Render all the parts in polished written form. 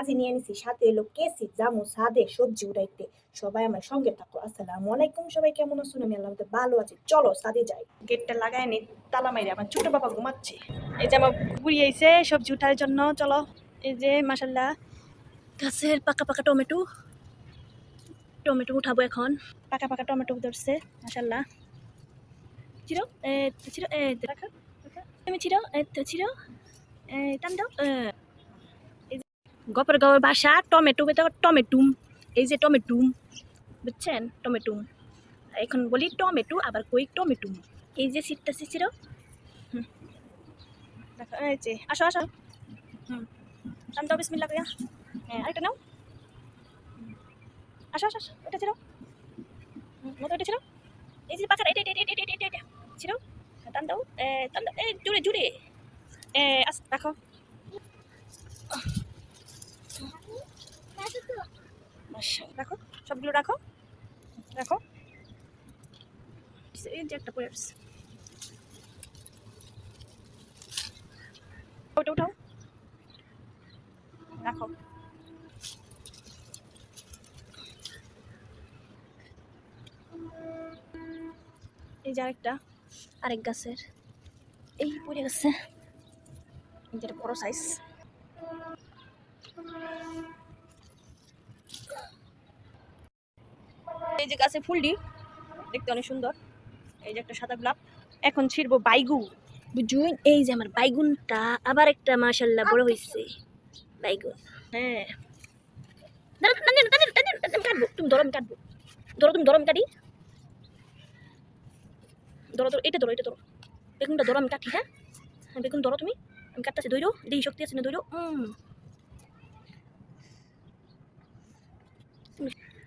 কাজে নিয়ে নিছি, সাথে এলো কেসি জামু সাদে সবজি উঠাইতে। সবাই আমার সঙ্গে থাকো। আসসালামু আলাইকুম, সবাই কেমন আছো? আমি আল্লাহ ভালো আছি। চলো সাদে যাই। গেটটা লাগাই নি, তালা মাইরে আমার ছোট বাবা ঘুমাচ্ছে। এই যে আমার বুড়ি আইছে সবজি উঠার জন্য। চলো, এই যে মাশাল্লাহ গাছের পাকা পাকা টমেটো টমেটো উঠাবো এখন। পাকা পাকা টমেটো ধরছে মাশাল্লাহ। চিরো চিরো রাখো তুমি চিরো চিরো টান দাও। গপর গপর বাসা টমেটো টমেটুম। এই যে টমেটুম, বুঝছেন? টমেটুম। এখন বলি টমেটো, আবার কই টমেটুম। এই যে সিটটা ছিল। দেখো এই যে, আসো আসো। টান দাও বিসমিল্লাহ কইয়া। হ্যাঁ, আরেকটা নাও। আসো আসো আসো, এটা ছিল মতো, এটা ছিল। এই যে পাকাটা, এটা এটা এটা এটা এটা এটা ছিল। টান দাও, টান দাও, জুড়ে জুড়ে। রাখো। রাখো, সবগুলো রাখো রাখো। এই যে একটা পড়ে আসছে, ওটা উঠাও, রাখো। এই যে আরেক গাছের এই পড়ে গেছে, যেটা বড় সাইজ। এই যে গাছে ফুলটি দেখতে অনেক সুন্দর। এই যে একটা সাদা গোলাপ। এখন ছিড়বো বাইগুন, বুঝুন? এই যে আমার বাইগুনটা আবার একটা মাশাল্লাহ বড় হয়েছে বাইগুন। হ্যাঁ, কাটবো, তুমি ধরো, আমি কাটবো। ধরো, তুমি ধরো, আমি কাটি। ধরো ধরো, এটা ধরো, এটা ধরো, বেগুনটা ধরো, আমি কাটি। হ্যাঁ, বেগুন ধরো তুমি, আমি কাটতেছি। দইরো, দেহি শক্তি আছে না? দইরো।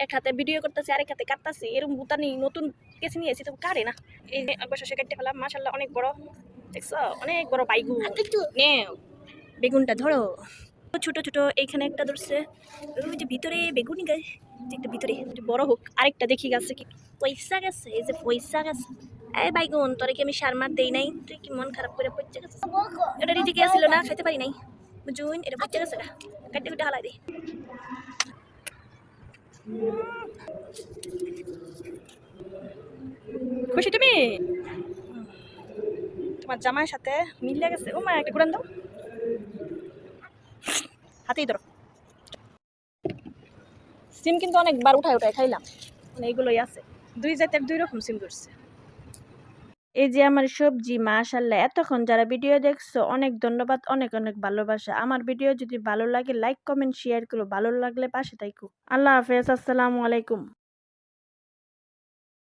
এক হাতে ভিডিও করতেছি, আরেক হাতে কাটতেছি। এরকম বুতানি নতুন কেসি নিয়েছি, তো কাটে না। এই যে একবার শসা কাটতে পেলাম, মাশাল্লাহ অনেক বড়। দেখছো? অনেক বড় বাইগুন। নেও, বেগুনটা ধরো। ছোট ছোট এইখানে একটা ধরছে। ওই যে ভিতরে বেগুনি গাছ, একটা ভিতরে বড় হোক। আরেকটা দেখি গাছে কি পয়সা গেছে। এই যে পয়সা গেছে। এই বাইগুন, তোরে কি আমি সার মার দেই নাই? তুই কি মন খারাপ করে পচে গেছিস? এটা রিজিকে ছিল না, খাইতে পারি নাই, বুঝুন? এটা পচে গেছে, কাটতে কাটতে হালাই দিই। খুশি তুমি? তোমার জামাইয়ের সাথে মিলে গেছে। ও মা, একটা ঘুরান দাও, হাতেই ধরো। সিম কিন্তু অনেকবার উঠায় উঠায় খাইলাম, মানে এইগুলোই আছে। দুই জাতের দুই রকম সিম ধরছে। এই যে আমার সবজি, মাশাল্লাহ। এতক্ষণ যারা ভিডিও দেখছো অনেক ধন্যবাদ, অনেক অনেক ভালোবাসা। আমার ভিডিও যদি ভালো লাগে লাইক কমেন্ট শেয়ার করো, ভালো লাগলে পাশে থাকো। আল্লাহ হাফেজ, আসসালামু আলাইকুম।